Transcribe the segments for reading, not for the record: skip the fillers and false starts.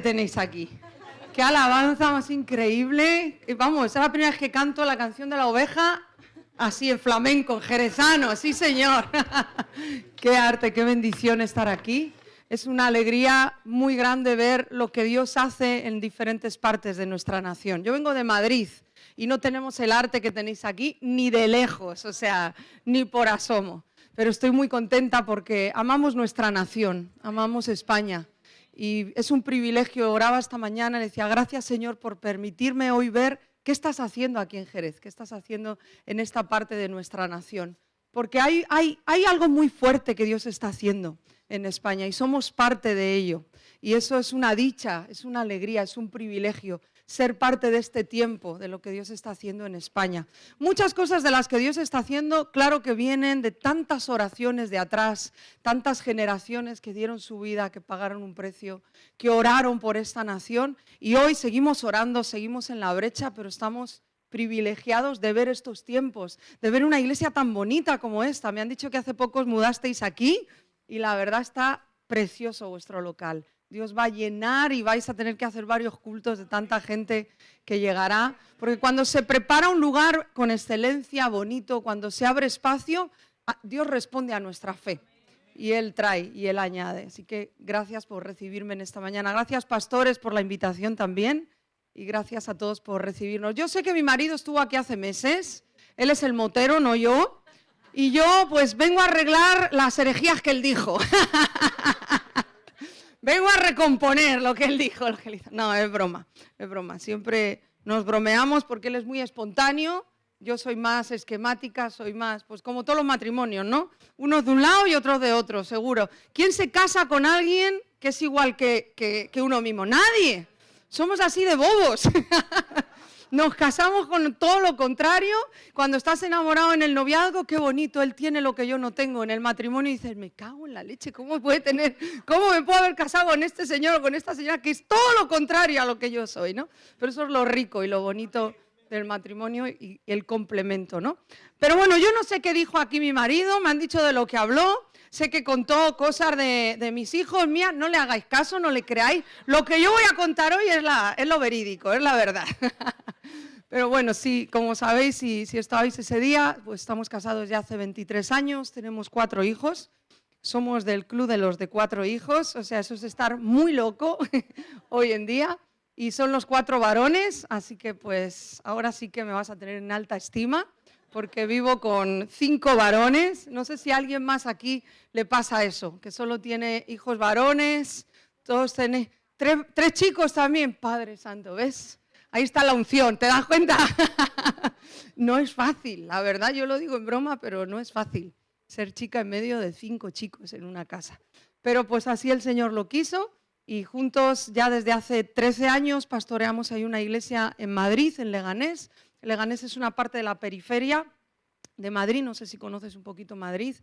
tenéis aquí. ¡Qué alabanza más increíble! Vamos, es la primera vez que canto la canción de la oveja así en flamenco, en jerezano. ¡Sí, señor! ¡Qué arte, qué bendición estar aquí! Es una alegría muy grande ver lo que Dios hace en diferentes partes de nuestra nación. Yo vengo de Madrid y no tenemos el arte que tenéis aquí ni de lejos, o sea, ni por asomo. Pero estoy muy contenta porque amamos nuestra nación, amamos España. Y es un privilegio, oraba esta mañana y decía, gracias Señor por permitirme hoy ver qué estás haciendo aquí en Jerez, qué estás haciendo en esta parte de nuestra nación. Porque hay algo muy fuerte que Dios está haciendo en España y somos parte de ello. Y eso es una dicha, es una alegría, es un privilegio ser parte de este tiempo, de lo que Dios está haciendo en España. Muchas cosas de las que Dios está haciendo, claro que vienen de tantas oraciones de atrás, tantas generaciones que dieron su vida, que pagaron un precio, que oraron por esta nación. Y hoy seguimos orando, seguimos en la brecha, pero estamos privilegiados de ver estos tiempos, de ver una iglesia tan bonita como esta. Me han dicho que hace poco os mudasteis aquí y la verdad está precioso vuestro local. Dios va a llenar y vais a tener que hacer varios cultos de tanta gente que llegará, porque cuando se prepara un lugar con excelencia, bonito, cuando se abre espacio, Dios responde a nuestra fe y Él trae y Él añade. Así que gracias por recibirme en esta mañana. Gracias, pastores, por la invitación también y gracias a todos por recibirnos. Yo sé que mi marido estuvo aquí hace meses, él es el motero, no yo, y yo pues vengo a arreglar las herejías que él dijo. Vengo a recomponer lo que él dijo. No, es broma, es broma. Siempre nos bromeamos porque él es muy espontáneo. Yo soy más esquemática, soy más, pues como todos los matrimonios, ¿no? Unos de un lado y otros de otro, seguro. ¿Quién se casa con alguien que es igual que uno mismo? Nadie. Somos así de bobos. Nos casamos con todo lo contrario. Cuando estás enamorado en el noviazgo, qué bonito, él tiene lo que yo no tengo. En el matrimonio dices, me cago en la leche, ¿cómo me puedo haber casado con este señor o con esta señora que es todo lo contrario a lo que yo soy, ¿no? Pero eso es lo rico y lo bonito del matrimonio y el complemento, ¿no? Pero bueno, yo no sé qué dijo aquí mi marido, me han dicho de lo que habló. Sé que contó cosas de mis hijos, mías, no le hagáis caso, no le creáis. Lo que yo voy a contar hoy es lo verídico, es la verdad. Pero bueno, sí, como sabéis, si estabais ese día, pues estamos casados ya hace 23 años, tenemos 4 hijos, somos del club de los de 4 hijos, o sea, eso es estar muy loco hoy en día. Y son los 4 varones, así que pues ahora sí que me vas a tener en alta estima, porque vivo con 5 varones. No sé si a alguien más aquí le pasa eso, que solo tiene hijos varones, todos tenéis 3 chicos también. Padre Santo, ¿ves? Ahí está la unción, ¿te das cuenta? No es fácil, la verdad, yo lo digo en broma, pero no es fácil ser chica en medio de 5 chicos en una casa. Pero pues así el Señor lo quiso y juntos ya desde hace 13 años pastoreamos ahí una iglesia en Madrid, en Leganés. Leganés es una parte de la periferia de Madrid, no sé si conoces un poquito Madrid,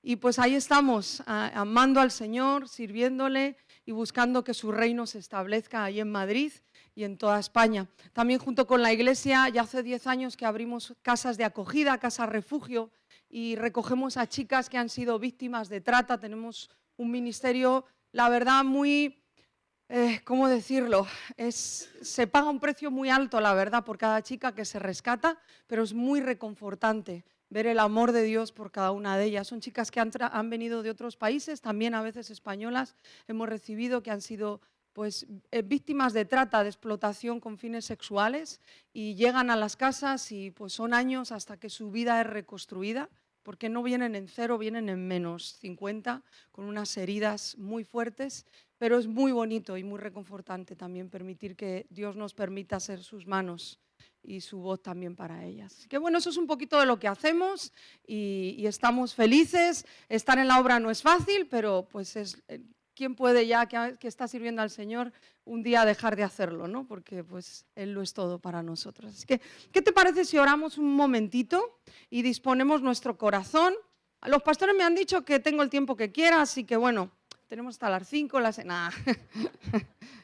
y pues ahí estamos, amando al Señor, sirviéndole y buscando que su reino se establezca ahí en Madrid y en toda España. También junto con la iglesia, ya hace 10 años que abrimos casas de acogida, casas refugio, y recogemos a chicas que han sido víctimas de trata. Tenemos un ministerio, la verdad, muy... ¿cómo decirlo? Se paga un precio muy alto, la verdad, por cada chica que se rescata, pero es muy reconfortante ver el amor de Dios por cada una de ellas. Son chicas que han venido de otros países, también a veces españolas, hemos recibido que han sido pues, víctimas de trata, de explotación con fines sexuales, y llegan a las casas y pues, son años hasta que su vida es reconstruida, porque no vienen en 0, vienen en menos 50, con unas heridas muy fuertes. Pero es muy bonito y muy reconfortante también permitir que Dios nos permita ser sus manos y su voz también para ellas. Así que bueno, eso es un poquito de lo que hacemos y estamos felices. Estar en la obra no es fácil, pero pues ¿quién puede ya que está sirviendo al Señor un día dejar de hacerlo, ¿no? Porque pues Él lo es todo para nosotros. Así que, ¿qué te parece si oramos un momentito y disponemos nuestro corazón? Los pastores me han dicho que tengo el tiempo que quiera, así que bueno, tenemos hasta las 5, nada.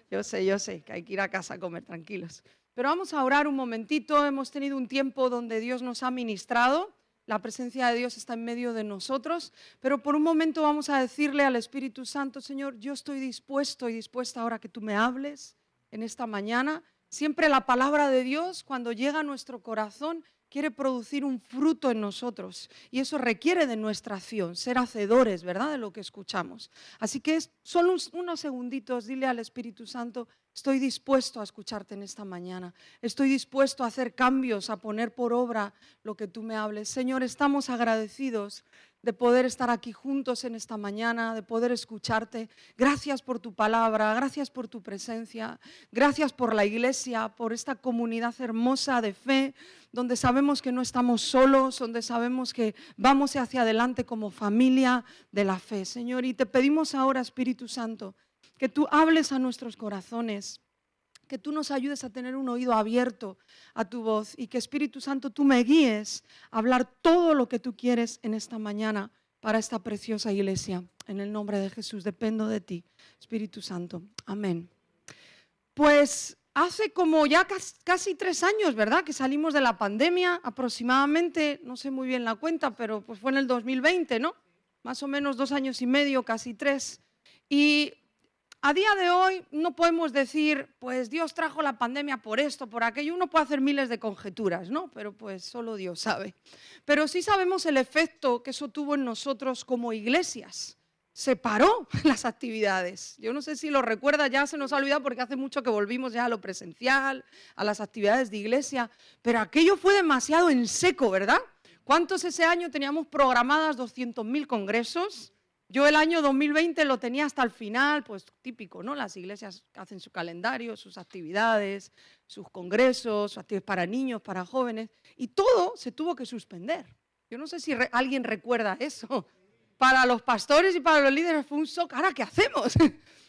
Yo sé que hay que ir a casa a comer tranquilos. Pero vamos a orar un momentito. Hemos tenido un tiempo donde Dios nos ha ministrado la presencia de Dios está en medio de nosotros, pero por un momento vamos a decirle al Espíritu Santo, Señor, yo estoy dispuesto y dispuesta ahora que tú me hables en esta mañana. Siempre la palabra de Dios, cuando llega a nuestro corazón, quiere producir un fruto en nosotros y eso requiere de nuestra acción, ser hacedores, ¿verdad?, de lo que escuchamos. Así que solo unos segunditos, dile al Espíritu Santo, estoy dispuesto a escucharte en esta mañana, estoy dispuesto a hacer cambios, a poner por obra lo que tú me hables. Señor, estamos agradecidos de poder estar aquí juntos en esta mañana, de poder escucharte. Gracias por tu palabra, gracias por tu presencia, gracias por la iglesia, por esta comunidad hermosa de fe, donde sabemos que no estamos solos, donde sabemos que vamos hacia adelante como familia de la fe, Señor. Y te pedimos ahora, Espíritu Santo, que tú hables a nuestros corazones, que tú nos ayudes a tener un oído abierto a tu voz y que, Espíritu Santo, tú me guíes a hablar todo lo que tú quieres en esta mañana para esta preciosa iglesia. En el nombre de Jesús, dependo de ti, Espíritu Santo. Amén. Pues hace como ya casi 3 años, ¿verdad?, que salimos de la pandemia, aproximadamente, no sé muy bien la cuenta, pero pues fue en el 2020, ¿no? Más o menos 2 años y medio, casi 3. Y a día de hoy no podemos decir, pues Dios trajo la pandemia por esto, por aquello. Uno puede hacer miles de conjeturas, ¿no? Pero pues solo Dios sabe. Pero sí sabemos el efecto que eso tuvo en nosotros como iglesias. Se paró las actividades. Yo no sé si lo recuerda, ya se nos ha olvidado porque hace mucho que volvimos ya a lo presencial, a las actividades de iglesia, pero aquello fue demasiado en seco, ¿verdad? ¿Cuántos ese año teníamos programadas 200.000 congresos? Yo el año 2020 lo tenía hasta el final, pues típico, ¿no? Las iglesias hacen su calendario, sus actividades, sus congresos, sus actividades para niños, para jóvenes, y todo se tuvo que suspender. Yo no sé si alguien recuerda eso. Para los pastores y para los líderes fue un shock. ¿Ahora qué hacemos?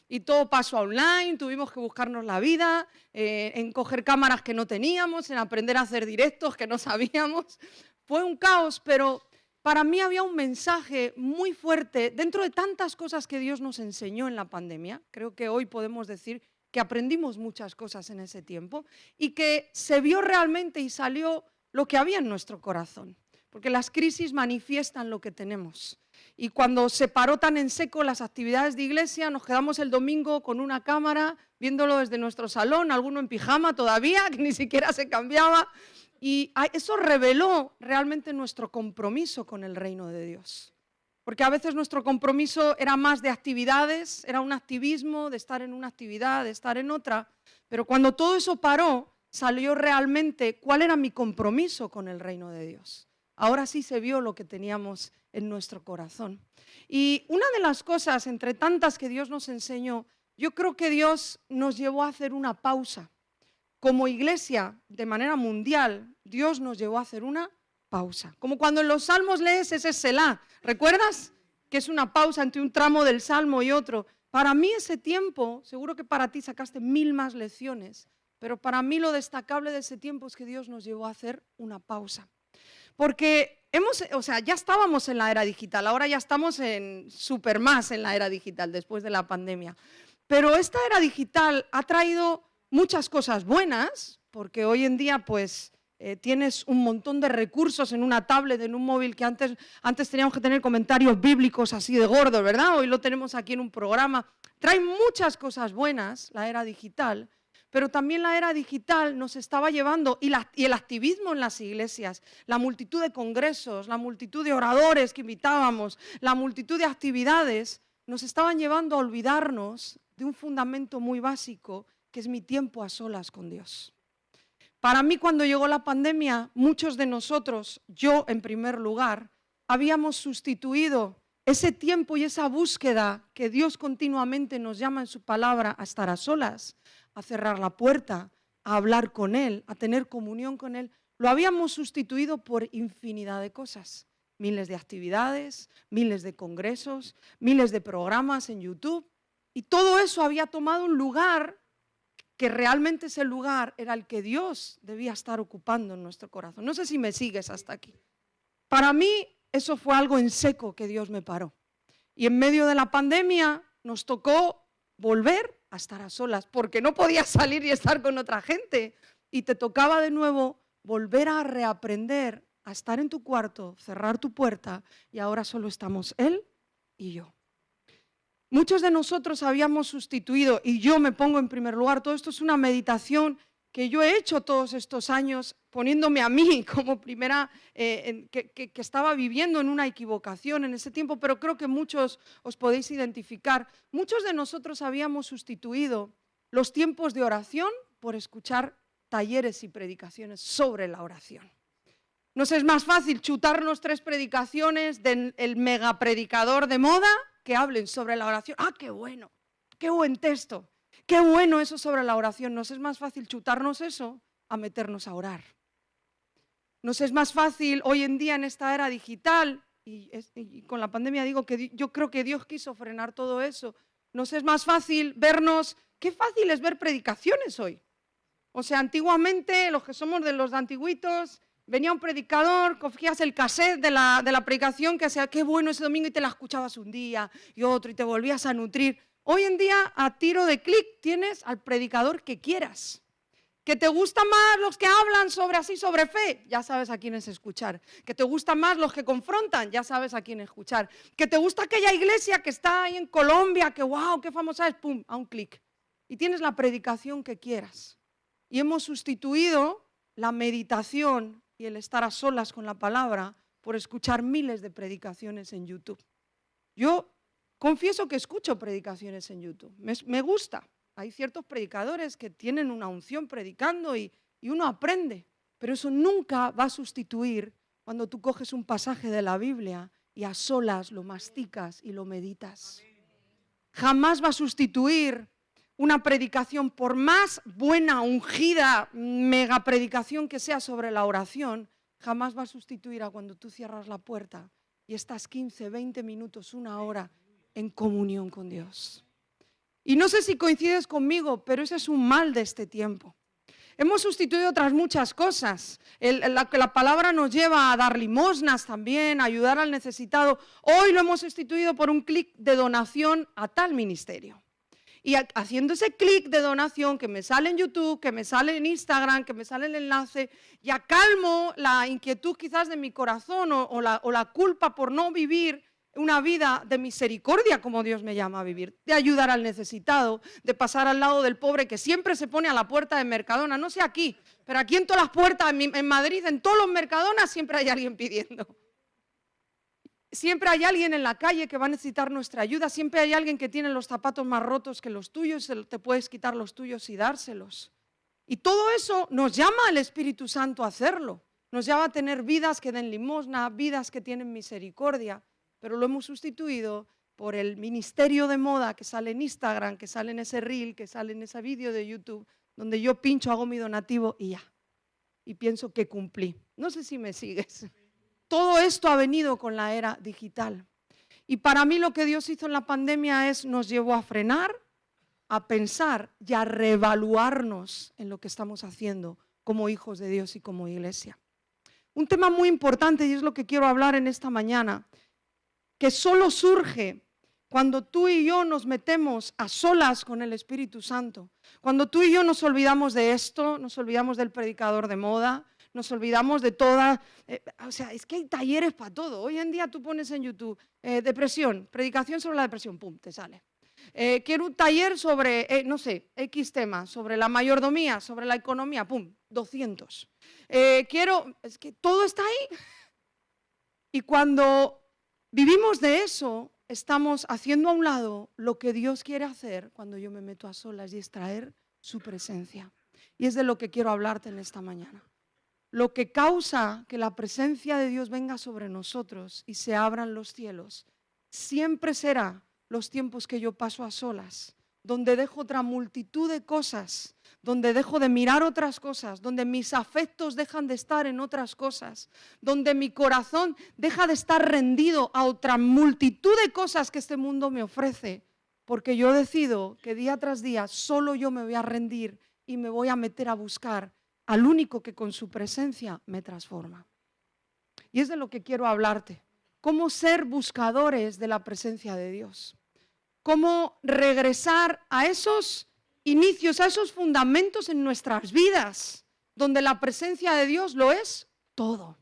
Y todo pasó online, tuvimos que buscarnos la vida, en coger cámaras que no teníamos, en aprender a hacer directos que no sabíamos. Fue un caos, pero para mí había un mensaje muy fuerte dentro de tantas cosas que Dios nos enseñó en la pandemia. Creo que hoy podemos decir que aprendimos muchas cosas en ese tiempo y que se vio realmente y salió lo que había en nuestro corazón, porque las crisis manifiestan lo que tenemos. Y cuando se paró tan en seco las actividades de iglesia, nos quedamos el domingo con una cámara, viéndolo desde nuestro salón, alguno en pijama todavía, que ni siquiera se cambiaba. Y eso reveló realmente nuestro compromiso con el reino de Dios. Porque a veces nuestro compromiso era más de actividades, era un activismo, de estar en una actividad, de estar en otra. Pero cuando todo eso paró, salió realmente cuál era mi compromiso con el reino de Dios. Ahora sí se vio lo que teníamos en nuestro corazón. Y una de las cosas, entre tantas que Dios nos enseñó, yo creo que Dios nos llevó a hacer una pausa. Como iglesia, de manera mundial, Dios nos llevó a hacer una pausa. Como cuando en los salmos lees ese Selah, ¿recuerdas? Que es una pausa entre un tramo del salmo y otro. Para mí ese tiempo, seguro que para ti sacaste 1000 más lecciones, pero para mí lo destacable de ese tiempo es que Dios nos llevó a hacer una pausa. Porque ya estábamos en la era digital, ahora ya estamos súper más en la era digital después de la pandemia. Pero esta era digital ha traído muchas cosas buenas, porque hoy en día pues tienes un montón de recursos en una tablet, en un móvil, que antes teníamos que tener comentarios bíblicos así de gordos, ¿verdad? Hoy lo tenemos aquí en un programa. Trae muchas cosas buenas la era digital, pero también la era digital nos estaba llevando, y el activismo en las iglesias, la multitud de congresos, la multitud de oradores que invitábamos, la multitud de actividades, nos estaban llevando a olvidarnos de un fundamento muy básico, que es mi tiempo a solas con Dios. Para mí, cuando llegó la pandemia, muchos de nosotros, yo en primer lugar, habíamos sustituido ese tiempo y esa búsqueda que Dios continuamente nos llama en su palabra a estar a solas, a cerrar la puerta, a hablar con Él, a tener comunión con Él. Lo habíamos sustituido por infinidad de cosas. Miles de actividades, miles de congresos, miles de programas en YouTube. Y todo eso había tomado un lugar que realmente ese lugar era el que Dios debía estar ocupando en nuestro corazón. No sé si me sigues hasta aquí. Para mí eso fue algo en seco que Dios me paró. Y en medio de la pandemia nos tocó volver a estar a solas, porque no podías salir y estar con otra gente. Y te tocaba de nuevo volver a reaprender a estar en tu cuarto, cerrar tu puerta y ahora solo estamos él y yo. Muchos de nosotros habíamos sustituido, y yo me pongo en primer lugar, todo esto es una meditación que yo he hecho todos estos años, poniéndome a mí como primera, que estaba viviendo en una equivocación en ese tiempo, pero creo que muchos os podéis identificar. Muchos de nosotros habíamos sustituido los tiempos de oración por escuchar talleres y predicaciones sobre la oración. Nos es más fácil chutarnos 3 predicaciones del mega predicador de moda que hablen sobre la oración. ¡Ah, qué bueno! ¡Qué buen texto! ¡Qué bueno eso sobre la oración! Nos es más fácil chutarnos eso a meternos a orar. Nos es más fácil hoy en día en esta era digital, y con la pandemia digo que yo creo que Dios quiso frenar todo eso, nos es más fácil vernos, qué fácil es ver predicaciones hoy. O sea, antiguamente, los que somos de los de antiguitos, venía un predicador, cogías el cassette de la predicación, que hacía, qué bueno ese domingo, y te la escuchabas un día y otro, y te volvías a nutrir. Hoy en día, a tiro de clic, tienes al predicador que quieras. ¿Que te gustan más los que hablan sobre fe? Ya sabes a quiénes escuchar. ¿Que te gustan más los que confrontan? Ya sabes a quién escuchar. ¿Que te gusta aquella iglesia que está ahí en Colombia, que wow, qué famosa es? Pum, a un clic. Y tienes la predicación que quieras. Y hemos sustituido la meditación y el estar a solas con la palabra por escuchar miles de predicaciones en YouTube. Yo confieso que escucho predicaciones en YouTube, me gusta. Hay ciertos predicadores que tienen una unción predicando y uno aprende, pero eso nunca va a sustituir cuando tú coges un pasaje de la Biblia y a solas lo masticas y lo meditas. Jamás va a sustituir una predicación, por más buena, ungida, mega predicación que sea sobre la oración, jamás va a sustituir a cuando tú cierras la puerta y estás 15, 20 minutos, una hora en comunión con Dios. Y no sé si coincides conmigo, pero ese es un mal de este tiempo. Hemos sustituido otras muchas cosas. La palabra nos lleva a dar limosnas también, a ayudar al necesitado. Hoy lo hemos sustituido por un clic de donación a tal ministerio. Y haciendo ese clic de donación que me sale en YouTube, que me sale en Instagram, que me sale el enlace, ya calmo la inquietud quizás de mi corazón o la culpa por no vivir una vida de misericordia como Dios me llama a vivir, de ayudar al necesitado, de pasar al lado del pobre que siempre se pone a la puerta de Mercadona, no sé aquí, pero aquí en todas las puertas, en Madrid, en todos los Mercadonas siempre hay alguien pidiendo. Siempre hay alguien en la calle que va a necesitar nuestra ayuda, siempre hay alguien que tiene los zapatos más rotos que los tuyos, te puedes quitar los tuyos y dárselos. Y todo eso nos llama al Espíritu Santo a hacerlo, nos llama a tener vidas que den limosna, vidas que tienen misericordia, pero lo hemos sustituido por el ministerio de moda que sale en Instagram, que sale en ese reel, que sale en ese vídeo de YouTube, donde yo pincho, hago mi donativo y ya. Y pienso que cumplí. No sé si me sigues. Todo esto ha venido con la era digital. Y para mí lo que Dios hizo en la pandemia nos llevó a frenar, a pensar y a reevaluarnos en lo que estamos haciendo como hijos de Dios y como iglesia. Un tema muy importante, y es lo que quiero hablar en esta mañana, que solo surge cuando tú y yo nos metemos a solas con el Espíritu Santo. Cuando tú y yo nos olvidamos de esto, nos olvidamos del predicador de moda, nos olvidamos de toda, o sea, es que hay talleres para todo. Hoy en día tú pones en YouTube depresión, predicación sobre la depresión, pum, te sale. Quiero un taller sobre, no sé, X tema, sobre la mayordomía, sobre la economía, pum, 200. Es que todo está ahí. Y cuando vivimos de eso, estamos haciendo a un lado lo que Dios quiere hacer cuando yo me meto a solas y extraer su presencia. Y es de lo que quiero hablarte en esta mañana. Lo que causa que la presencia de Dios venga sobre nosotros y se abran los cielos, siempre será los tiempos que yo paso a solas, donde dejo otra multitud de cosas, donde dejo de mirar otras cosas, donde mis afectos dejan de estar en otras cosas, donde mi corazón deja de estar rendido a otra multitud de cosas que este mundo me ofrece, porque yo decido que día tras día solo yo me voy a rendir y me voy a meter a buscar al único que con su presencia me transforma. Y es de lo que quiero hablarte. Cómo ser buscadores de la presencia de Dios. Cómo regresar a esos inicios, a esos fundamentos en nuestras vidas, donde la presencia de Dios lo es todo.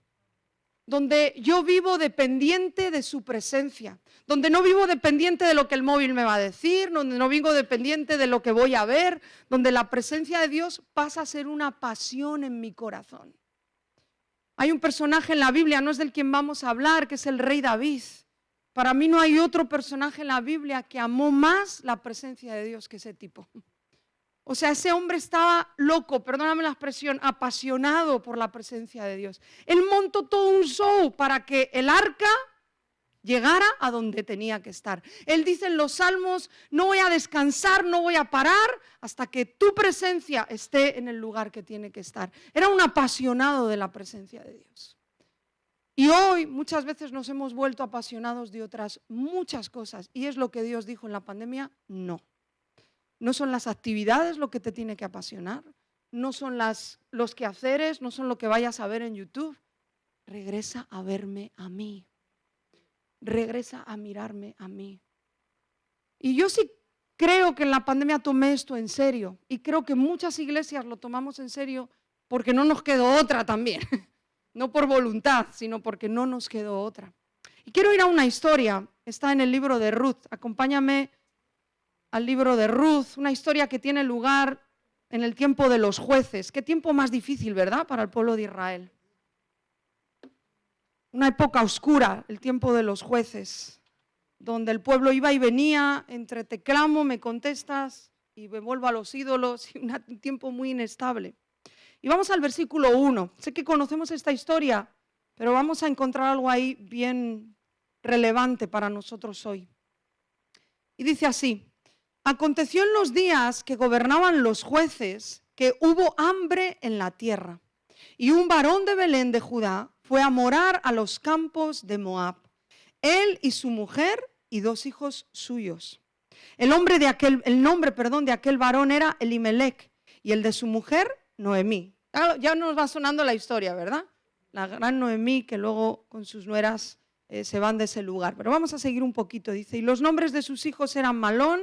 donde yo vivo dependiente de su presencia, donde no vivo dependiente de lo que el móvil me va a decir, donde no vivo dependiente de lo que voy a ver, donde la presencia de Dios pasa a ser una pasión en mi corazón. Hay un personaje en la Biblia, no es del quien vamos a hablar, que es el rey David. Para mí no hay otro personaje en la Biblia que amó más la presencia de Dios que ese tipo. O sea, ese hombre estaba loco, perdóname la expresión, apasionado por la presencia de Dios. Él montó todo un show para que el arca llegara a donde tenía que estar. Él dice en los Salmos, no voy a descansar, no voy a parar hasta que tu presencia esté en el lugar que tiene que estar. Era un apasionado de la presencia de Dios. Y hoy muchas veces nos hemos vuelto apasionados de otras muchas cosas. ¿Y es lo que Dios dijo en la pandemia? No. No son las actividades lo que te tiene que apasionar, no son los quehaceres, no son lo que vayas a ver en YouTube. Regresa a verme a mí, regresa a mirarme a mí. Y yo sí creo que en la pandemia tomé esto en serio y creo que muchas iglesias lo tomamos en serio porque no nos quedó otra también, no por voluntad, sino porque no nos quedó otra. Y quiero ir a una historia, está en el libro de Ruth, acompáñame al libro de Ruth, una historia que tiene lugar en el tiempo de los jueces. Qué tiempo más difícil, ¿verdad?, para el pueblo de Israel. Una época oscura, el tiempo de los jueces, donde el pueblo iba y venía entre te clamo, me contestas y me vuelvo a los ídolos, y un tiempo muy inestable. Y vamos al versículo 1. Sé que conocemos esta historia, pero vamos a encontrar algo ahí bien relevante para nosotros hoy. Y dice así: aconteció en los días que gobernaban los jueces que hubo hambre en la tierra, y un varón de Belén de Judá fue a morar a los campos de Moab, él y su mujer y 2 hijos suyos. El nombre de aquel varón era Elimelec, y el de su mujer, Noemí. Ya nos va sonando la historia, ¿verdad? La gran Noemí, que luego con sus nueras se van de ese lugar. Pero vamos a seguir un poquito. Dice, y los nombres de sus hijos eran Malón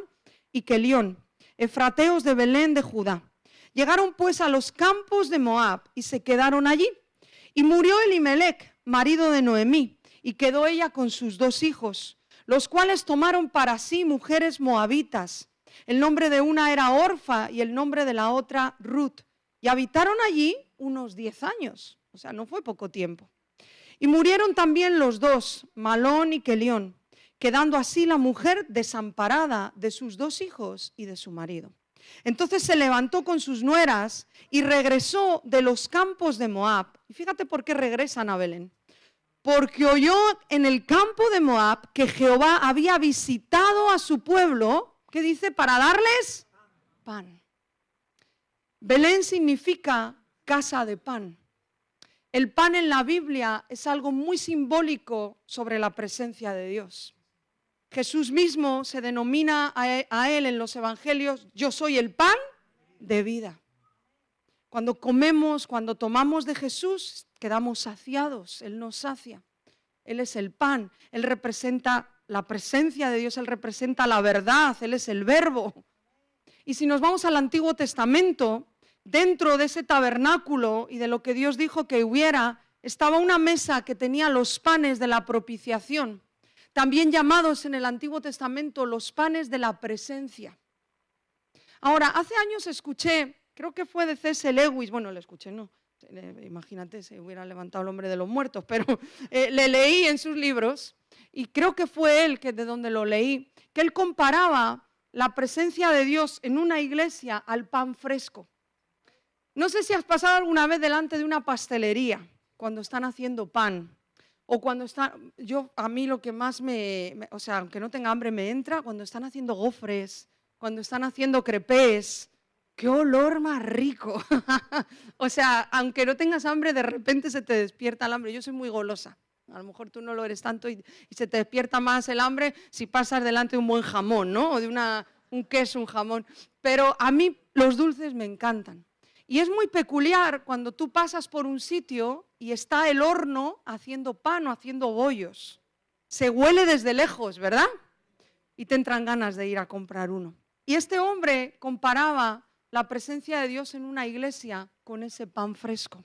y Kelión, efrateos de Belén de Judá. Llegaron pues a los campos de Moab y se quedaron allí. Y murió Elimelec, marido de Noemí, y quedó ella con sus 2 hijos, los cuales tomaron para sí mujeres moabitas. El nombre de una era Orfa y el nombre de la otra Ruth. Y habitaron allí unos 10 años, o sea, no fue poco tiempo. Y murieron también los 2, Malón y Kelión, quedando así la mujer desamparada de sus 2 hijos y de su marido. Entonces se levantó con sus nueras y regresó de los campos de Moab. Y fíjate por qué regresan a Belén. Porque oyó en el campo de Moab que Jehová había visitado a su pueblo, ¿qué dice? Para darles pan. Belén significa casa de pan. El pan en la Biblia es algo muy simbólico sobre la presencia de Dios. Jesús mismo se denomina a él en los evangelios, yo soy el pan de vida. Cuando comemos, cuando tomamos de Jesús, quedamos saciados, Él nos sacia. Él es el pan, Él representa la presencia de Dios, Él representa la verdad, Él es el verbo. Y si nos vamos al Antiguo Testamento, dentro de ese tabernáculo y de lo que Dios dijo que hubiera, estaba una mesa que tenía los panes de la propiciación, también llamados en el Antiguo Testamento los panes de la presencia. Ahora, hace años escuché, creo que fue de C.S. Lewis, bueno, le escuché, no, imagínate, se hubiera levantado el hombre de los muertos, pero le leí en sus libros, y creo que fue él de donde lo leí, que él comparaba la presencia de Dios en una iglesia al pan fresco. No sé si has pasado alguna vez delante de una pastelería cuando están haciendo pan, o cuando están, a mí lo que más o sea, aunque no tenga hambre me entra, cuando están haciendo gofres, cuando están haciendo crepés. ¡Qué olor más rico! O sea, aunque no tengas hambre, de repente se te despierta el hambre. Yo soy muy golosa. A lo mejor tú no lo eres tanto y se te despierta más el hambre si pasas delante de un buen jamón, ¿no? O de un queso, un jamón. Pero a mí los dulces me encantan. Y es muy peculiar cuando tú pasas por un sitio y está el horno haciendo pan o haciendo bollos. Se huele desde lejos, ¿verdad? Y te entran ganas de ir a comprar uno. Y este hombre comparaba la presencia de Dios en una iglesia con ese pan fresco.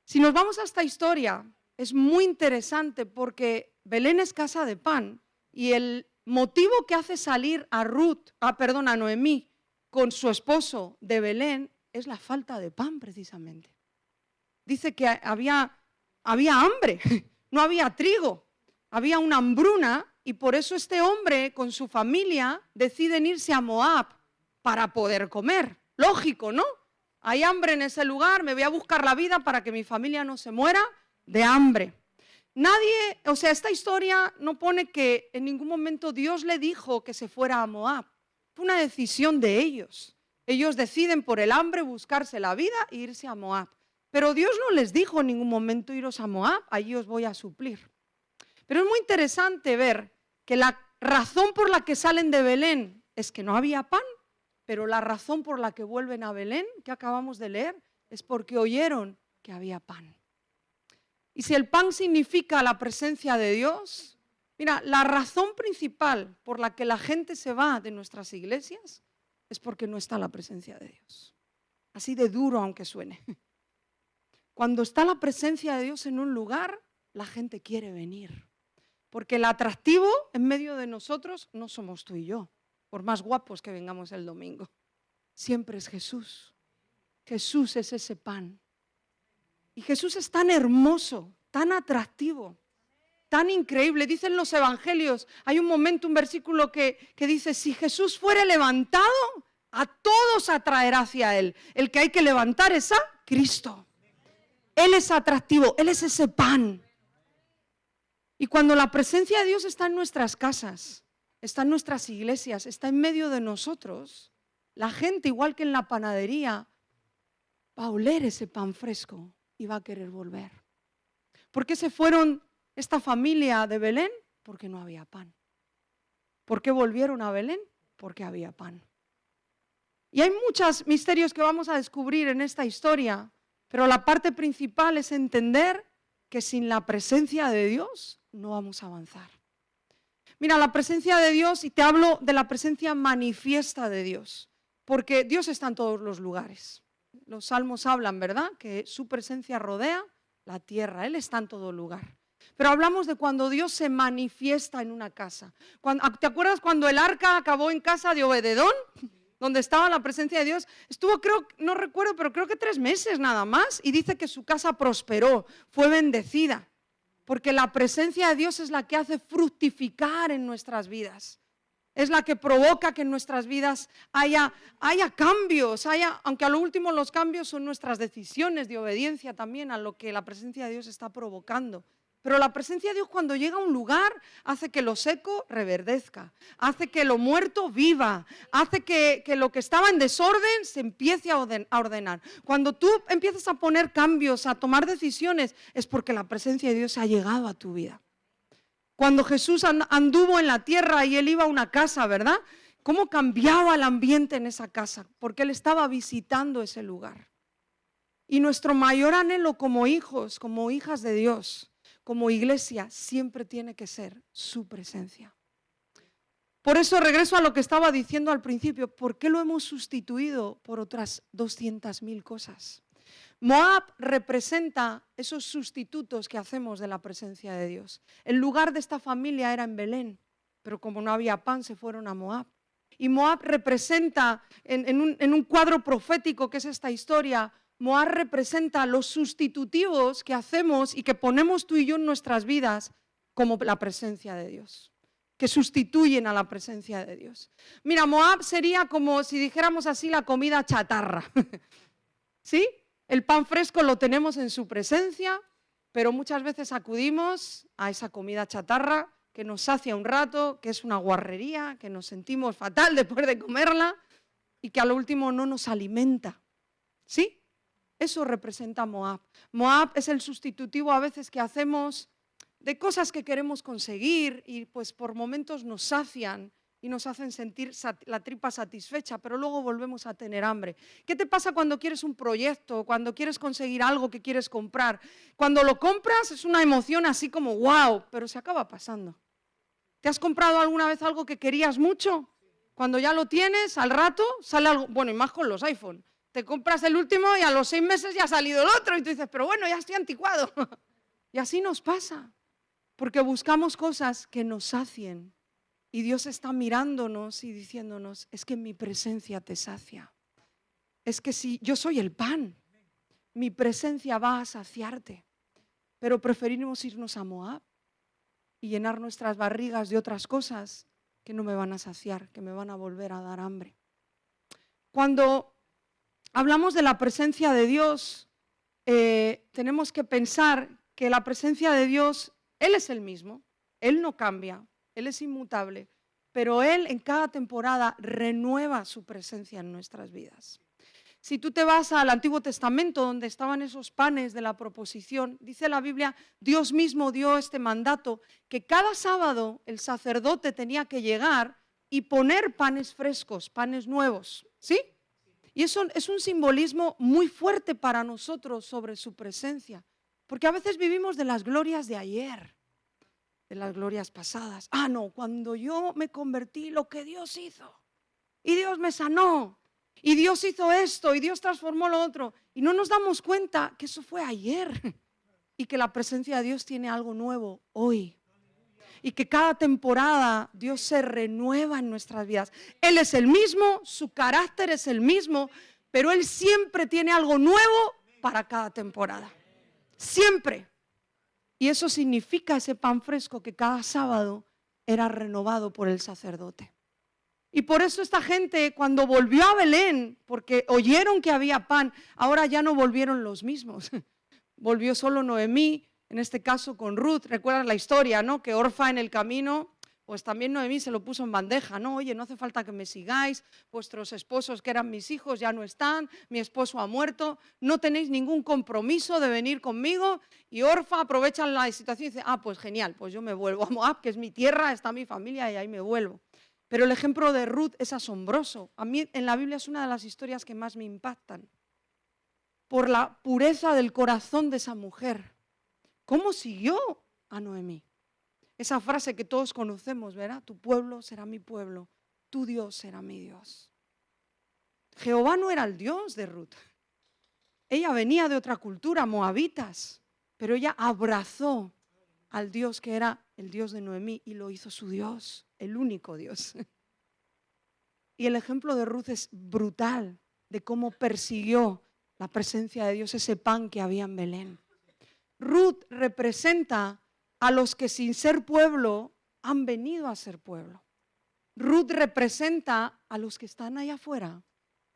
Si nos vamos a esta historia, es muy interesante porque Belén es casa de pan y el motivo que hace salir a a Noemí con su esposo de Belén es la falta de pan precisamente. Dice que había hambre, no había trigo, había una hambruna y por eso este hombre con su familia deciden irse a Moab para poder comer. Lógico, ¿no? Hay hambre en ese lugar, me voy a buscar la vida para que mi familia no se muera de hambre. Esta historia no pone que en ningún momento Dios le dijo que se fuera a Moab. Fue una decisión de ellos. Ellos deciden por el hambre buscarse la vida e irse a Moab. Pero Dios no les dijo en ningún momento iros a Moab, allí os voy a suplir. Pero es muy interesante ver que la razón por la que salen de Belén es que no había pan, pero la razón por la que vuelven a Belén, que acabamos de leer, es porque oyeron que había pan. Y si el pan significa la presencia de Dios, mira, la razón principal por la que la gente se va de nuestras iglesias es porque no está la presencia de Dios. Así de duro aunque suene. Cuando está la presencia de Dios en un lugar, la gente quiere venir. Porque el atractivo en medio de nosotros no somos tú y yo, por más guapos que vengamos el domingo. Siempre es Jesús. Jesús es ese pan. Y Jesús es tan hermoso, tan atractivo, tan increíble. Dicen los evangelios, hay un momento, un versículo que dice, si Jesús fuera levantado, a todos atraerá hacia Él. El que hay que levantar es a Cristo. Él es atractivo, Él es ese pan. Y cuando la presencia de Dios está en nuestras casas, está en nuestras iglesias, está en medio de nosotros, la gente, igual que en la panadería, va a oler ese pan fresco y va a querer volver. ¿Por qué se fueron esta familia de Belén? Porque no había pan. ¿Por qué volvieron a Belén? Porque había pan. Y hay muchos misterios que vamos a descubrir en esta historia, pero la parte principal es entender que sin la presencia de Dios no vamos a avanzar. Mira, la presencia de Dios, y te hablo de la presencia manifiesta de Dios, porque Dios está en todos los lugares. Los salmos hablan, ¿verdad?, que su presencia rodea la tierra, Él está en todo lugar. Pero hablamos de cuando Dios se manifiesta en una casa. ¿Te acuerdas cuando el arca acabó en casa de Obededón? Donde estaba la presencia de Dios, estuvo no recuerdo, pero creo que 3 meses nada más, y dice que su casa prosperó, fue bendecida, porque la presencia de Dios es la que hace fructificar en nuestras vidas, es la que provoca que en nuestras vidas haya cambios, aunque a lo último los cambios son nuestras decisiones de obediencia también a lo que la presencia de Dios está provocando. Pero la presencia de Dios cuando llega a un lugar hace que lo seco reverdezca, hace que lo muerto viva, hace que lo que estaba en desorden se empiece a ordenar. Cuando tú empiezas a poner cambios, a tomar decisiones, es porque la presencia de Dios ha llegado a tu vida. Cuando Jesús anduvo en la tierra y Él iba a una casa, ¿verdad? ¿Cómo cambiaba el ambiente en esa casa? Porque Él estaba visitando ese lugar. Y nuestro mayor anhelo como hijos, como hijas de Dios, como iglesia, siempre tiene que ser su presencia. Por eso regreso a lo que estaba diciendo al principio. ¿Por qué lo hemos sustituido por otras 200.000 cosas? Moab representa esos sustitutos que hacemos de la presencia de Dios. El lugar de esta familia era en Belén, pero como no había pan se fueron a Moab. Y Moab representa, en un cuadro profético que es esta historia, Moab representa los sustitutivos que hacemos y que ponemos tú y yo en nuestras vidas como la presencia de Dios, que sustituyen a la presencia de Dios. Mira, Moab sería como si dijéramos así la comida chatarra, ¿sí? El pan fresco lo tenemos en su presencia, pero muchas veces acudimos a esa comida chatarra que nos sacia un rato, que es una guarrería, que nos sentimos fatal después de comerla y que a lo último no nos alimenta, ¿sí? Eso representa Moab. Moab es el sustitutivo a veces que hacemos de cosas que queremos conseguir y pues por momentos nos sacian y nos hacen sentir la tripa satisfecha, pero luego volvemos a tener hambre. ¿Qué te pasa cuando quieres un proyecto, cuando quieres conseguir algo que quieres comprar? Cuando lo compras es una emoción así como wow, pero se acaba pasando. ¿Te has comprado alguna vez algo que querías mucho? Cuando ya lo tienes, al rato sale algo, bueno, y más con los iPhone. Te compras el último y a los 6 meses ya ha salido el otro y tú dices, pero bueno, ya estoy anticuado. Y así nos pasa, porque buscamos cosas que nos sacien. Y Dios está mirándonos y diciéndonos, es que mi presencia te sacia. Es que si yo soy el pan, mi presencia va a saciarte. Pero preferimos irnos a Moab y llenar nuestras barrigas de otras cosas que no me van a saciar, que me van a volver a dar hambre. Cuando hablamos de la presencia de Dios, tenemos que pensar que la presencia de Dios, Él es el mismo, Él no cambia, Él es inmutable, pero Él en cada temporada renueva su presencia en nuestras vidas. Si tú te vas al Antiguo Testamento, donde estaban esos panes de la proposición, dice la Biblia, Dios mismo dio este mandato, que cada sábado el sacerdote tenía que llegar y poner panes frescos, panes nuevos, ¿sí? Y eso es un simbolismo muy fuerte para nosotros sobre su presencia, porque a veces vivimos de las glorias de ayer, de las glorias pasadas. Ah, no, cuando yo me convertí, lo que Dios hizo, y Dios me sanó, y Dios hizo esto, y Dios transformó lo otro, y no nos damos cuenta que eso fue ayer, y que la presencia de Dios tiene algo nuevo hoy. Y que cada temporada Dios se renueva en nuestras vidas. Él es el mismo, su carácter es el mismo, pero Él siempre tiene algo nuevo para cada temporada. Siempre. Y eso significa ese pan fresco que cada sábado era renovado por el sacerdote. Y por eso esta gente, cuando volvió a Belén, porque oyeron que había pan, ahora ya no volvieron los mismos. Volvió solo Noemí, en este caso con Ruth. Recuerdan la historia, ¿no? Que Orfa en el camino, pues también Noemí se lo puso en bandeja, ¿no? Oye, no hace falta que me sigáis, vuestros esposos que eran mis hijos ya no están, mi esposo ha muerto, no tenéis ningún compromiso de venir conmigo. Y Orfa aprovecha la situación y dice, ah, pues genial, pues yo me vuelvo a Moab, que es mi tierra, está mi familia y ahí me vuelvo. Pero el ejemplo de Ruth es asombroso. A mí en la Biblia es una de las historias que más me impactan, por la pureza del corazón de esa mujer. ¿Cómo siguió a Noemí? Esa frase que todos conocemos, ¿verdad? Tu pueblo será mi pueblo, tu Dios será mi Dios. Jehová no era el Dios de Ruth. Ella venía de otra cultura, moabitas, pero ella abrazó al Dios que era el Dios de Noemí y lo hizo su Dios, el único Dios. Y el ejemplo de Ruth es brutal, de cómo persiguió la presencia de Dios, ese pan que había en Belén. Ruth representa a los que sin ser pueblo han venido a ser pueblo. Ruth representa a los que están allá afuera,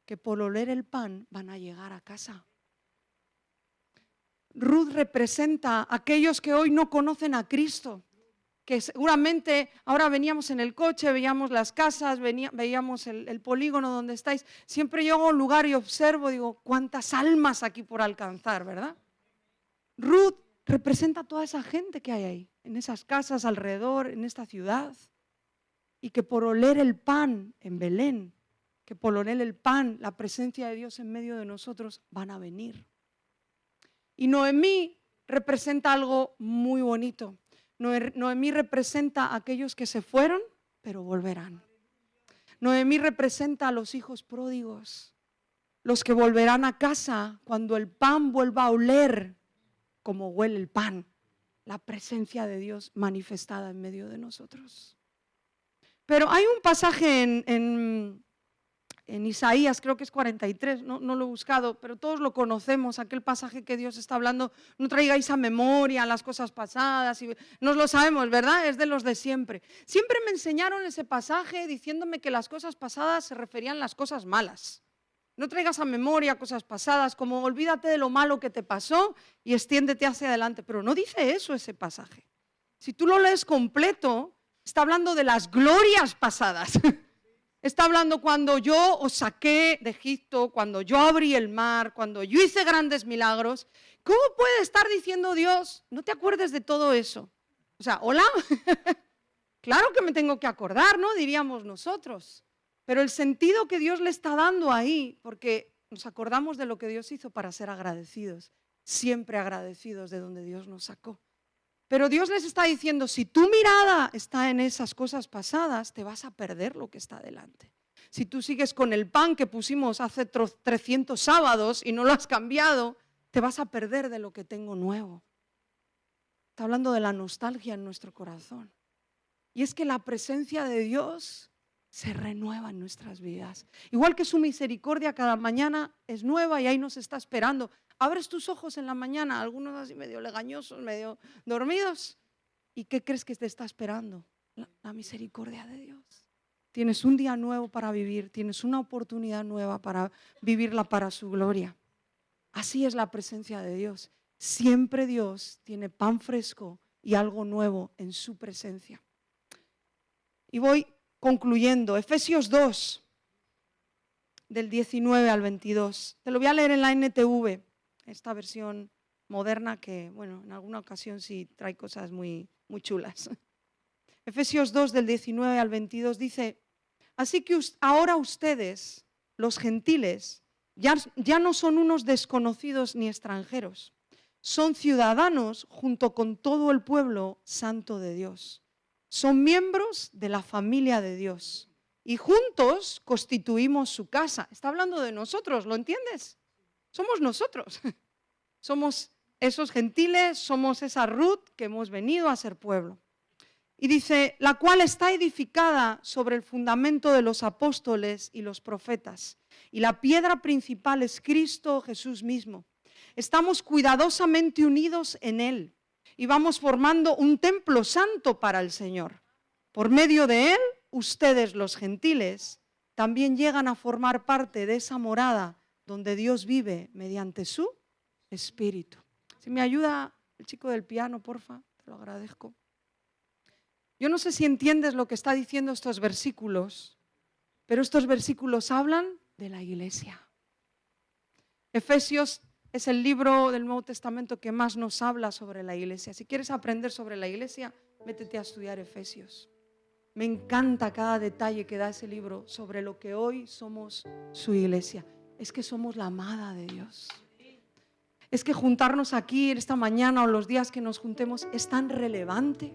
que por oler el pan van a llegar a casa. Ruth representa a aquellos que hoy no conocen a Cristo, que seguramente ahora veníamos en el coche, veíamos las casas, veíamos el polígono donde estáis. Siempre llego a un lugar y observo, digo, cuántas almas aquí por alcanzar, ¿verdad? Ruth representa a toda esa gente que hay ahí, en esas casas alrededor, en esta ciudad, y que por oler el pan en Belén, que por oler el pan, la presencia de Dios en medio de nosotros, van a venir. Y Noemí representa algo muy bonito. Noemí representa a aquellos que se fueron, pero volverán. Noemí representa a los hijos pródigos, los que volverán a casa cuando el pan vuelva a oler como huele el pan, la presencia de Dios manifestada en medio de nosotros. Pero hay un pasaje en Isaías, creo que es 43, no lo he buscado, pero todos lo conocemos, aquel pasaje que Dios está hablando, no traigáis a memoria las cosas pasadas, y nos lo sabemos, ¿verdad? Es de los de siempre. Siempre me enseñaron ese pasaje diciéndome que las cosas pasadas se referían a las cosas malas. No traigas a memoria cosas pasadas, como olvídate de lo malo que te pasó y extiéndete hacia adelante. Pero no dice eso ese pasaje. Si tú lo lees completo, está hablando de las glorias pasadas. Está hablando cuando yo os saqué de Egipto, cuando yo abrí el mar, cuando yo hice grandes milagros. ¿Cómo puede estar diciendo Dios, no te acuerdes de todo eso? O sea, ¿hola? Claro que me tengo que acordar, ¿no? Diríamos nosotros. Pero el sentido que Dios le está dando ahí, porque nos acordamos de lo que Dios hizo para ser agradecidos, siempre agradecidos de donde Dios nos sacó. Pero Dios les está diciendo, si tu mirada está en esas cosas pasadas, te vas a perder lo que está delante. Si tú sigues con el pan que pusimos hace 300 sábados y no lo has cambiado, te vas a perder de lo que tengo nuevo. Está hablando de la nostalgia en nuestro corazón. Y es que la presencia de Dios se renueva en nuestras vidas. Igual que su misericordia cada mañana es nueva y ahí nos está esperando. Abres tus ojos en la mañana, algunos así medio legañosos, medio dormidos. ¿Y qué crees que te está esperando? La misericordia de Dios. Tienes un día nuevo para vivir, tienes una oportunidad nueva para vivirla para su gloria. Así es la presencia de Dios. Siempre Dios tiene pan fresco y algo nuevo en su presencia. Y voy concluyendo. Efesios 2, del 19 al 22. Te lo voy a leer en la NTV, esta versión moderna que, bueno, en alguna ocasión sí trae cosas muy chulas. Efesios 2, del 19 al 22 dice: así que ahora ustedes, los gentiles, ya no son unos desconocidos ni extranjeros. Son ciudadanos junto con todo el pueblo santo de Dios. Son miembros de la familia de Dios y juntos constituimos su casa. Está hablando de nosotros, ¿lo entiendes? Somos nosotros. Somos esos gentiles, somos esa Ruth que hemos venido a ser pueblo. Y dice, la cual está edificada sobre el fundamento de los apóstoles y los profetas. Y la piedra principal es Cristo Jesús mismo. Estamos cuidadosamente unidos en Él. Y vamos formando un templo santo para el Señor. Por medio de Él, ustedes los gentiles también llegan a formar parte de esa morada donde Dios vive mediante su Espíritu. Si me ayuda el chico del piano, porfa, te lo agradezco. Yo no sé si entiendes lo que está diciendo estos versículos, pero estos versículos hablan de la iglesia. Efesios es el libro del Nuevo Testamento que más nos habla sobre la iglesia. Si quieres aprender sobre la iglesia, métete a estudiar Efesios. Me encanta cada detalle que da ese libro sobre lo que hoy somos su iglesia. Es que somos la amada de Dios. Es que juntarnos aquí esta mañana o los días que nos juntemos es tan relevante.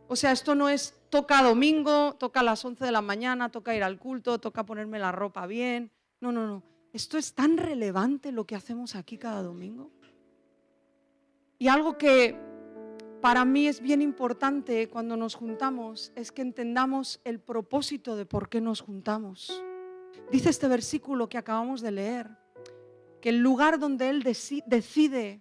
O sea, esto no es toca domingo, toca a las 11 de la mañana, toca ir al culto, toca ponerme la ropa bien. No. Esto es tan relevante lo que hacemos aquí cada domingo. Y algo que para mí es bien importante cuando nos juntamos es que entendamos el propósito de por qué nos juntamos. Dice este versículo que acabamos de leer, que el lugar donde Él decide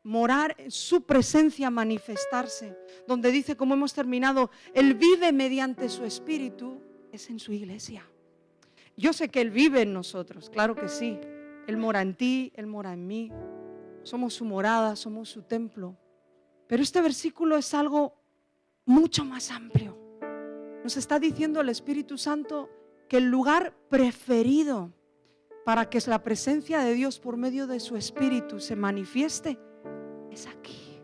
morar, en su presencia manifestarse, donde dice, como hemos terminado, Él vive mediante su Espíritu, es en su iglesia. Yo sé que Él vive en nosotros, claro que sí. Él mora en ti, Él mora en mí. Somos su morada, somos su templo. Pero este versículo es algo mucho más amplio. Nos está diciendo el Espíritu Santo que el lugar preferido para que la presencia de Dios por medio de su Espíritu se manifieste es aquí.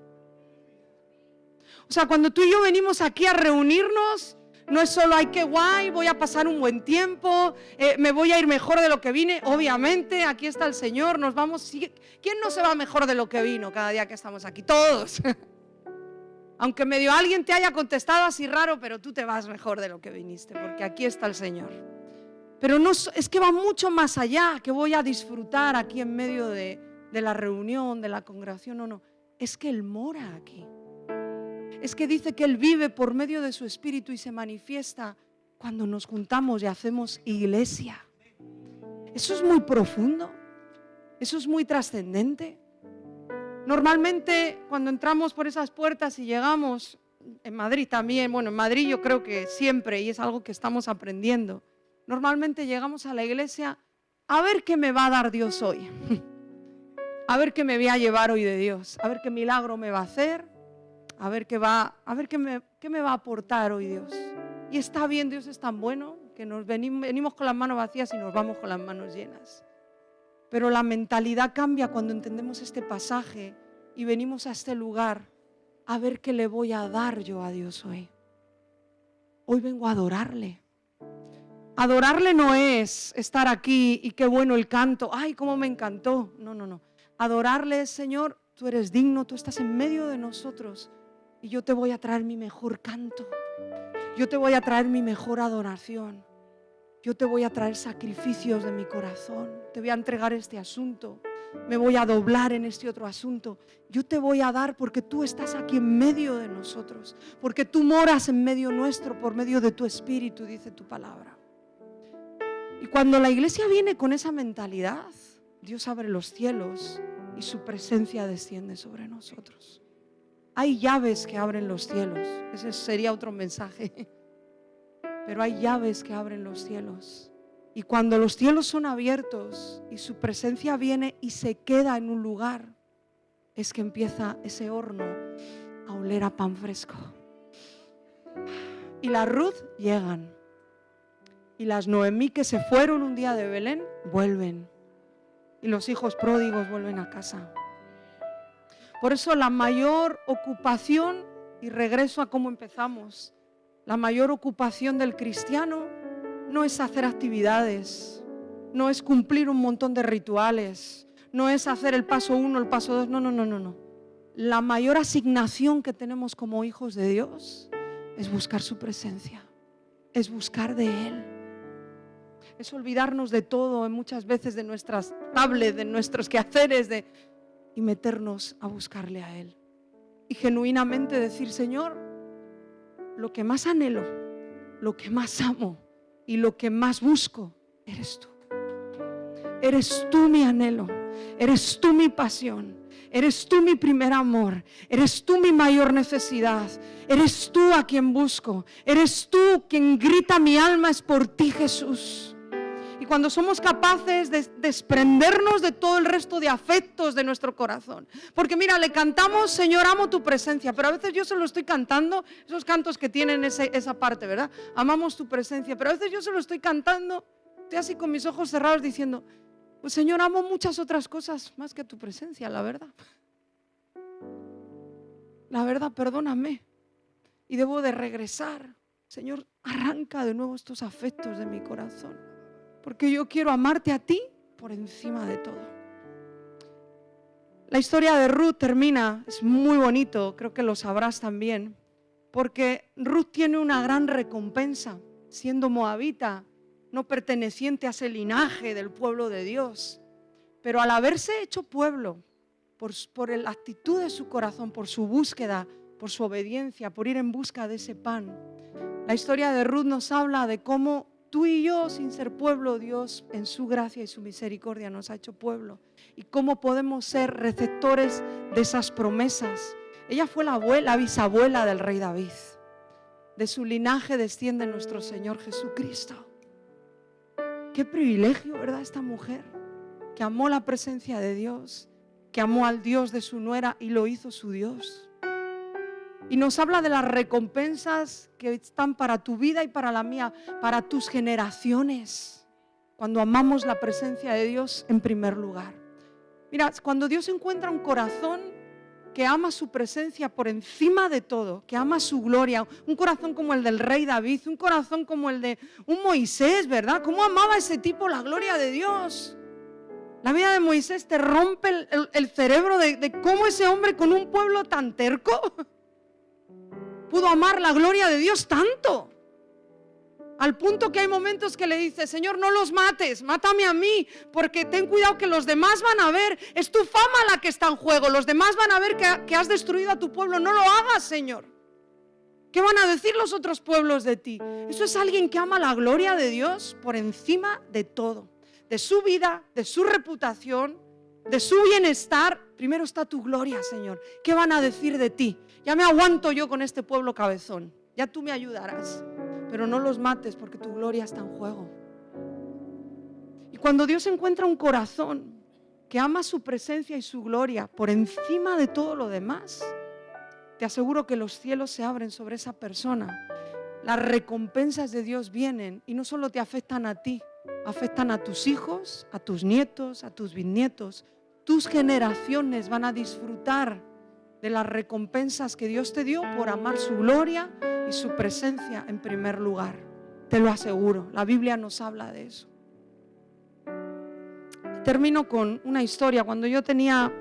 O sea, cuando tú y yo venimos aquí a reunirnos, no es solo, ay, qué guay, voy a pasar un buen tiempo, me voy a ir mejor de lo que vine. Obviamente, aquí está el Señor, nos vamos. ¿Quién no se va mejor de lo que vino cada día que estamos aquí? Todos. Aunque medio alguien te haya contestado así raro, pero tú te vas mejor de lo que viniste, porque aquí está el Señor. Pero no es que va mucho más allá, que voy a disfrutar aquí en medio de la reunión, de la congregación. No, es que Él mora aquí. Es que dice que Él vive por medio de su Espíritu y se manifiesta cuando nos juntamos y hacemos iglesia. Eso es muy profundo, eso es muy trascendente. Normalmente cuando entramos por esas puertas y llegamos, en Madrid también, bueno, en Madrid yo creo que siempre, y es algo que estamos aprendiendo, normalmente llegamos a la iglesia a ver qué me va a dar Dios hoy, a ver qué me voy a llevar hoy de Dios, a ver qué milagro me va a hacer, a ver qué me va a aportar hoy Dios. Y está bien, Dios es tan bueno que nos venimos con las manos vacías y nos vamos con las manos llenas. Pero la mentalidad cambia cuando entendemos este pasaje y venimos a este lugar a ver qué le voy a dar yo a Dios hoy. Hoy vengo a adorarle. Adorarle no es estar aquí y qué bueno el canto, ay, cómo me encantó. No. Adorarle es, Señor, tú eres digno, tú estás en medio de nosotros y yo te voy a traer mi mejor canto. Yo te voy a traer mi mejor adoración. yo te voy a traer sacrificios de mi corazón, te voy a entregar este asunto, me voy a doblar en este otro asunto. Yo te voy a dar porque tú estás aquí en medio de nosotros, porque tú moras en medio nuestro por medio de tu Espíritu, dice tu palabra. Y cuando la iglesia viene con esa mentalidad, Dios abre los cielos y su presencia desciende sobre nosotros. Hay llaves que abren los cielos, ese sería otro mensaje, pero hay llaves que abren los cielos. Y cuando los cielos son abiertos y su presencia viene y se queda en un lugar, es que empieza ese horno a oler a pan fresco. Y las Ruth llegan. Y las Noemí que se fueron un día de Belén, vuelven. Y los hijos pródigos vuelven a casa. Por eso la mayor ocupación, y regreso a cómo empezamos, la mayor ocupación del cristiano no es hacer actividades, no es cumplir un montón de rituales, no es hacer el paso 1, el paso 2, no. La mayor asignación que tenemos como hijos de Dios es buscar su presencia, es buscar de Él. Es olvidarnos de todo, muchas veces de nuestras tablets, de nuestros quehaceres, y meternos a buscarle a Él. Y genuinamente decir, Señor, lo que más anhelo, lo que más amo y lo que más busco, eres tú. Eres tú mi anhelo, eres tú mi pasión, eres tú mi primer amor, eres tú mi mayor necesidad, eres tú a quien busco, eres tú quien grita mi alma, es por ti, Jesús. Y cuando somos capaces de desprendernos de todo el resto de afectos de nuestro corazón, porque mira, le cantamos, Señor, amo tu presencia, pero a veces yo se lo estoy cantando, esos cantos que tienen esa parte, ¿verdad? Amamos tu presencia, pero a veces yo se lo estoy cantando, estoy así con mis ojos cerrados diciendo, pues Señor, amo muchas otras cosas más que tu presencia, la verdad. La verdad, perdóname. Y debo de regresar. Señor, arranca de nuevo estos afectos de mi corazón, porque yo quiero amarte a ti por encima de todo. La historia de Ruth termina, es muy bonito, creo que lo sabrás también, porque Ruth tiene una gran recompensa, siendo moabita, no perteneciente a ese linaje del pueblo de Dios, pero al haberse hecho pueblo, por la actitud de su corazón, por su búsqueda, por su obediencia, por ir en busca de ese pan. La historia de Ruth nos habla de cómo tú y yo, sin ser pueblo, Dios en su gracia y su misericordia nos ha hecho pueblo, y cómo podemos ser receptores de esas promesas. Ella fue la bisabuela del rey David. De su linaje desciende nuestro Señor Jesucristo. Qué privilegio, ¿verdad? Esta mujer que amó la presencia de Dios, que amó al Dios de su nuera y lo hizo su Dios. Y nos habla de las recompensas que están para tu vida y para la mía, para tus generaciones, cuando amamos la presencia de Dios en primer lugar. Mira, cuando Dios encuentra un corazón que ama su presencia por encima de todo, que ama su gloria, un corazón como el del rey David, un corazón como el de un Moisés, ¿verdad? ¿Cómo amaba ese tipo la gloria de Dios? La vida de Moisés te rompe el cerebro de cómo ese hombre con un pueblo tan terco pudo amar la gloria de Dios tanto, al punto que hay momentos que le dice, Señor, no los mates, mátame a mí, porque ten cuidado que los demás van a ver, es tu fama la que está en juego, los demás van a ver que has destruido a tu pueblo, no lo hagas, Señor. ¿Qué van a decir los otros pueblos de ti? Eso es alguien que ama la gloria de Dios por encima de todo, de su vida, de su reputación, de su bienestar. Primero está tu gloria, Señor. ¿Qué van a decir de ti? Ya me aguanto yo con este pueblo cabezón, ya tú me ayudarás, pero no los mates porque tu gloria está en juego. Y cuando Dios encuentra un corazón que ama su presencia y su gloria por encima de todo lo demás, te aseguro que los cielos se abren sobre esa persona. Las recompensas de Dios vienen y no solo te afectan a ti, afectan a tus hijos, a tus nietos, a tus bisnietos. Tus generaciones van a disfrutar de las recompensas que Dios te dio por amar su gloria y su presencia en primer lugar. Te lo aseguro, la Biblia nos habla de eso. Termino con una historia. Cuando yo tenía,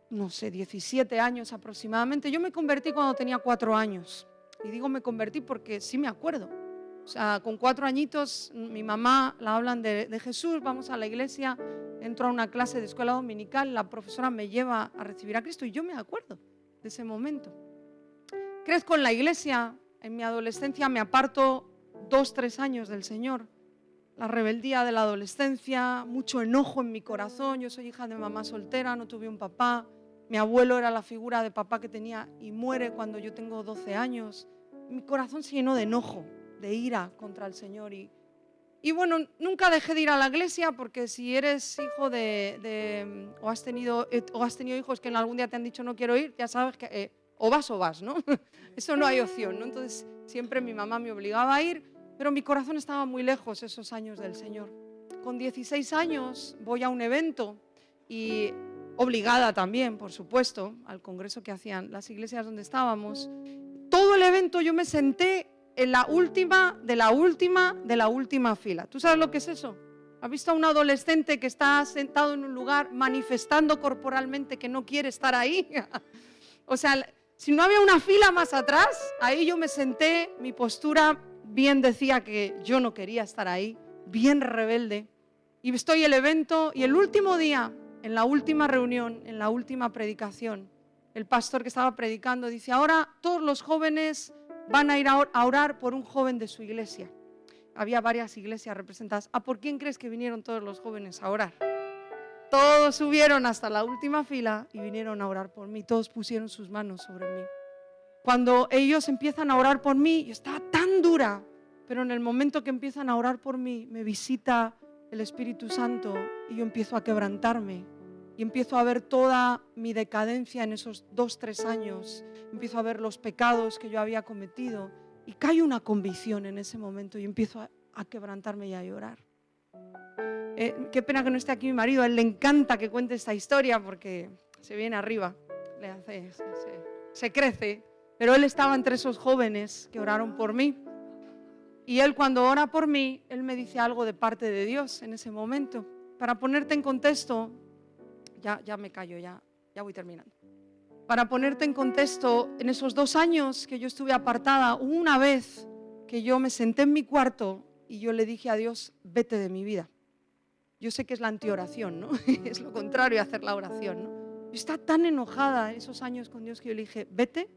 17 años aproximadamente, yo me convertí cuando tenía 4 años. Y digo me convertí porque sí me acuerdo. sea, con 4 añitos, mi mamá la hablan de Jesús, vamos a la iglesia, entro a una clase de escuela dominical, la profesora me lleva a recibir a Cristo y yo me acuerdo de ese momento. Crezco en la iglesia, en mi adolescencia me aparto 2, 3 años del Señor. La rebeldía de la adolescencia, mucho enojo en mi corazón. Yo soy hija de mamá soltera, no tuve un papá. Mi abuelo era la figura de papá que tenía y muere cuando yo tengo 12 años. Mi corazón se llenó de enojo, de ira contra el Señor. Y bueno, nunca dejé de ir a la iglesia porque si eres hijo o has tenido hijos que en algún día te han dicho no quiero ir, ya sabes que o vas, ¿no? Eso no hay opción, ¿no? Entonces siempre mi mamá me obligaba a ir, pero mi corazón estaba muy lejos esos años del Señor. Con 16 años voy a un evento y obligada también, por supuesto, al congreso que hacían las iglesias donde estábamos. Todo el evento yo me senté en la última de la última fila. ¿Tú sabes lo que es eso? ¿Has visto a un adolescente que está sentado en un lugar manifestando corporalmente que no quiere estar ahí? O sea, si no había una fila más atrás, ahí yo me senté, mi postura bien decía que yo no quería estar ahí, bien rebelde. Y estoy en el evento y el último día, en la última reunión, en la última predicación, el pastor que estaba predicando dice, ahora todos los jóvenes van a ir a orar por un joven de su iglesia. Había varias iglesias representadas. ¿A por quién crees que vinieron todos los jóvenes a orar? Todos subieron hasta la última fila y vinieron a orar por mí. Todos pusieron sus manos sobre mí. Cuando ellos empiezan a orar por mí, yo estaba tan dura, pero en el momento que empiezan a orar por mí, me visita el Espíritu Santo y yo empiezo a quebrantarme y empiezo a ver toda mi decadencia en esos 2, 3 años. Empiezo a ver los pecados que yo había cometido y cae una convicción en ese momento y empiezo a quebrantarme y a llorar. Qué pena que no esté aquí mi marido, a él le encanta que cuente esta historia porque se viene arriba, se crece, pero él estaba entre esos jóvenes que oraron por mí y él cuando ora por mí, él me dice algo de parte de Dios en ese momento. Para ponerte en contexto, ya me callo, ya voy terminando. Para ponerte en contexto, en esos 2 años que yo estuve apartada, hubo una vez que yo me senté en mi cuarto y yo le dije a Dios, vete de mi vida. Yo sé que es la antioración, ¿no? Es lo contrario a hacer la oración, ¿no? Yo estaba tan enojada en esos años con Dios que yo le dije, vete,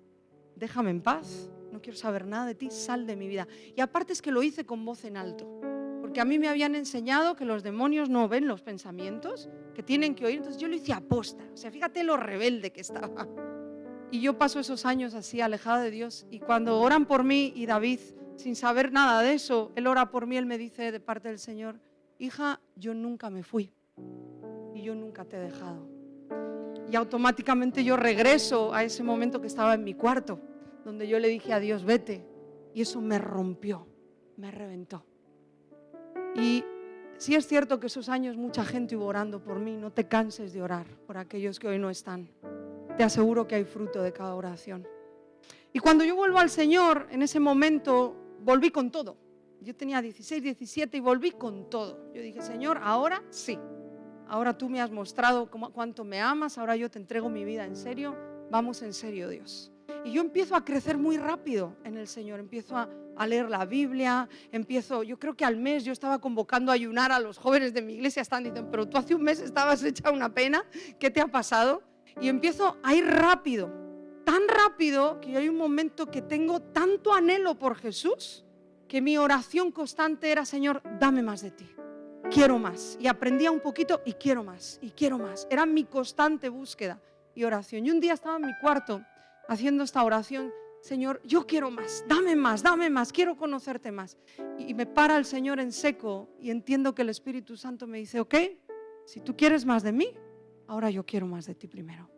déjame en paz, no quiero saber nada de ti, sal de mi vida. Y aparte es que lo hice con voz en alto, porque a mí me habían enseñado que los demonios no ven los pensamientos, que tienen que oír, entonces yo lo hice aposta. O sea, fíjate lo rebelde que estaba. Y yo paso esos años así, alejada de Dios, y cuando oran por mí, y David, sin saber nada de eso, él ora por mí, él me dice de parte del Señor, hija, yo nunca me fui y yo nunca te he dejado. Y automáticamente yo regreso a ese momento que estaba en mi cuarto, donde yo le dije a Dios, vete. Y eso me rompió, me reventó. Y sí es cierto que esos años mucha gente iba orando por mí. No te canses de orar por aquellos que hoy no están. Te aseguro que hay fruto de cada oración. Y cuando yo vuelvo al Señor, en ese momento volví con todo. Yo tenía 16, 17 y volví con todo. Yo dije, Señor, ahora sí. Ahora tú me has mostrado cuánto me amas, ahora yo te entrego mi vida en serio. Vamos en serio, Dios. Y yo empiezo a crecer muy rápido en el Señor. Empiezo a leer la Biblia. Yo creo que al mes yo estaba convocando a ayunar a los jóvenes de mi iglesia. Están diciendo, pero tú hace un mes estabas hecha una pena. ¿Qué te ha pasado? Y empiezo a ir rápido. Tan rápido que hay un momento que tengo tanto anhelo por Jesús que mi oración constante era, Señor, dame más de ti, quiero más. Y aprendía un poquito y quiero más, y quiero más. Era mi constante búsqueda y oración. Y un día estaba en mi cuarto haciendo esta oración, Señor, yo quiero más, dame más, quiero conocerte más. Y me para el Señor en seco y entiendo que el Espíritu Santo me dice, ok, si tú quieres más de mí, ahora yo quiero más de ti primero.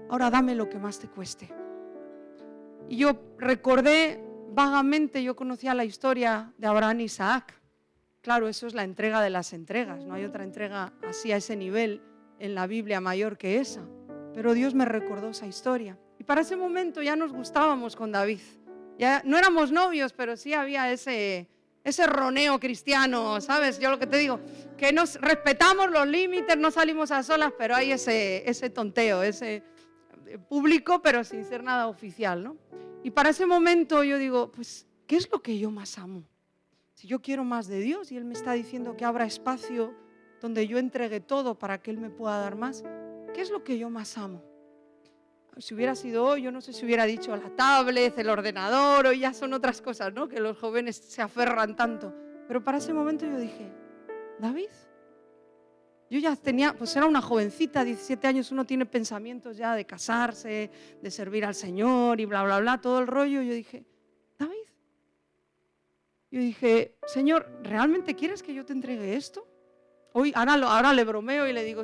Ahora dame lo que más te cueste. Y yo recordé vagamente, yo conocía la historia de Abraham y Isaac. Claro, eso es la entrega de las entregas. No hay otra entrega así a ese nivel en la Biblia mayor que esa. Pero Dios me recordó esa historia. Y para ese momento ya nos gustábamos con David. Ya no éramos novios, pero sí había ese roneo cristiano, ¿sabes? Yo lo que te digo, que nos respetamos los límites, no salimos a solas, pero hay ese tonteo, ese público, pero sin ser nada oficial, ¿no? Y para ese momento yo digo, pues ¿qué es lo que yo más amo? Si yo quiero más de Dios y Él me está diciendo que abra espacio donde yo entregue todo para que Él me pueda dar más, ¿qué es lo que yo más amo? Si hubiera sido hoy, yo no sé si hubiera dicho la tablet, el ordenador, hoy ya son otras cosas, ¿no? Que los jóvenes se aferran tanto. Pero para ese momento yo dije, David, yo ya tenía, pues era una jovencita, 17 años, uno tiene pensamientos ya de casarse, de servir al Señor y bla, bla, bla, todo el rollo. Yo dije, David, Señor, ¿realmente quieres que yo te entregue esto? Hoy, ahora le bromeo y le digo,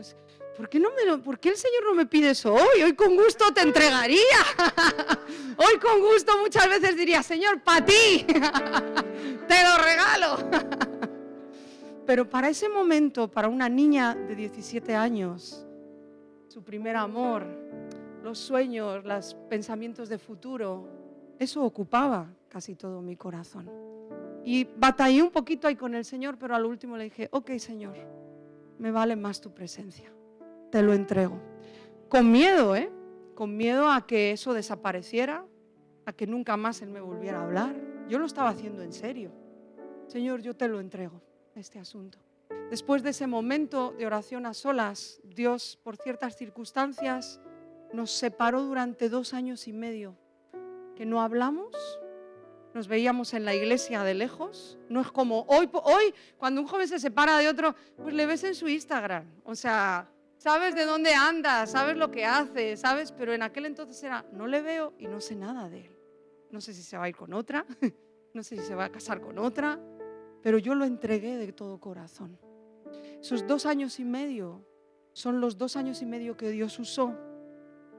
¿por qué el Señor no me pide eso hoy? Hoy con gusto te entregaría. Hoy con gusto muchas veces diría, Señor, para ti, te lo regalo. Pero para ese momento, para una niña de 17 años, su primer amor, los sueños, los pensamientos de futuro, eso ocupaba casi todo mi corazón. Y batallé un poquito ahí con el Señor, pero al último le dije, ok, Señor, me vale más tu presencia, te lo entrego. Con miedo, con miedo a que eso desapareciera, a que nunca más Él me volviera a hablar. Yo lo estaba haciendo en serio. Señor, yo te lo entrego, este asunto. Después de ese momento de oración a solas, Dios, por ciertas circunstancias, nos separó durante 2 años y medio, que no hablamos. Nos veíamos en la iglesia de lejos. No es como hoy cuando un joven se separa de otro, pues le ves en su Instagram. O sea, sabes de dónde anda, sabes lo que hace, sabes, pero en aquel entonces era, no le veo y no sé nada de él. No sé si se va a ir con otra, no sé si se va a casar con otra, pero yo lo entregué de todo corazón. Esos 2 años y medio son los 2 años y medio que Dios usó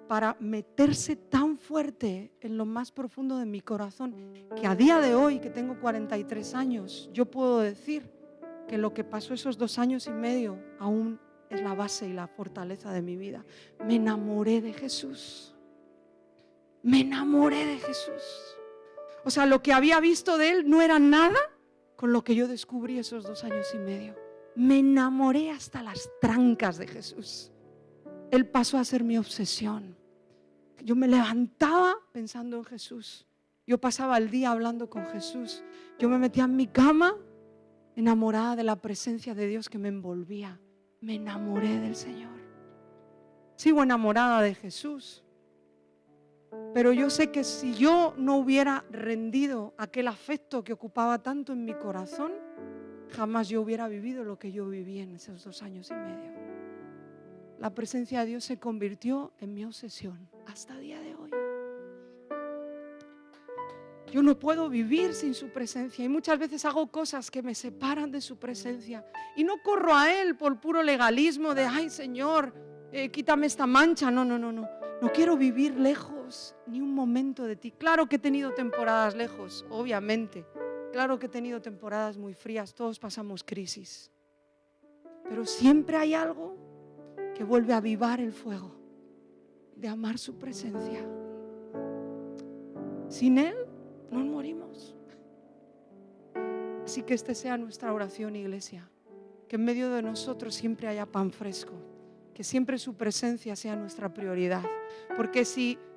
para meterse tan fuerte en lo más profundo de mi corazón, que a día de hoy, que tengo 43 años, yo puedo decir que lo que pasó esos 2 años y medio aún es la base y la fortaleza de mi vida. Me enamoré de Jesús. Me enamoré de Jesús. O sea, lo que había visto de Él no era nada con lo que yo descubrí esos 2 años y medio. Me enamoré hasta las trancas de Jesús. Él pasó a ser mi obsesión. Yo me levantaba pensando en Jesús. Yo pasaba el día hablando con Jesús. Yo me metía en mi cama enamorada de la presencia de Dios que me envolvía. Me enamoré del Señor. Sigo enamorada de Jesús. Pero yo sé que si yo no hubiera rendido aquel afecto que ocupaba tanto en mi corazón, jamás yo hubiera vivido lo que yo viví en esos 2 años y medio. La presencia de Dios se convirtió en mi obsesión hasta el día de hoy. Yo no puedo vivir sin su presencia y muchas veces hago cosas que me separan de su presencia y no corro a Él por puro legalismo de, ay Señor, quítame esta mancha. No quiero vivir lejos ni un momento de ti. Claro que he tenido temporadas lejos, obviamente. Claro que he tenido temporadas muy frías, todos pasamos crisis. Pero siempre hay algo que vuelve a avivar el fuego de amar su presencia. Sin Él nos morimos. Así que esta sea nuestra oración, iglesia, que en medio de nosotros siempre haya pan fresco, que siempre su presencia sea nuestra prioridad. Porque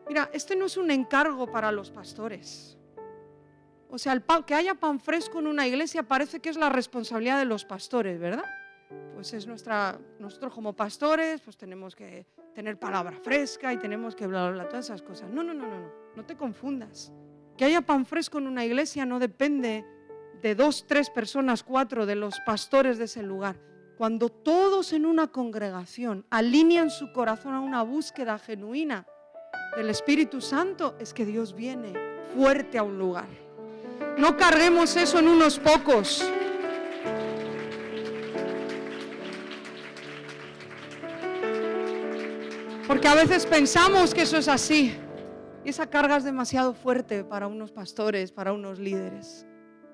mira, este no es un encargo para los pastores. O sea, que haya pan fresco en una iglesia parece que es la responsabilidad de los pastores, ¿verdad? Pues es nosotros como pastores, pues tenemos que tener palabra fresca y tenemos que bla, bla, bla, todas esas cosas. No te confundas. Que haya pan fresco en una iglesia no depende de 2, 3 personas, 4 de los pastores de ese lugar. Cuando todos en una congregación alinean su corazón a una búsqueda genuina del Espíritu Santo, es que Dios viene fuerte a un lugar. No carguemos eso en unos pocos. Porque a veces pensamos que eso es así. Y esa carga es demasiado fuerte para unos pastores, para unos líderes.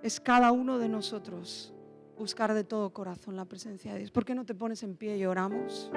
Es cada uno de nosotros buscar de todo corazón la presencia de Dios. ¿Por qué no te pones en pie y oramos?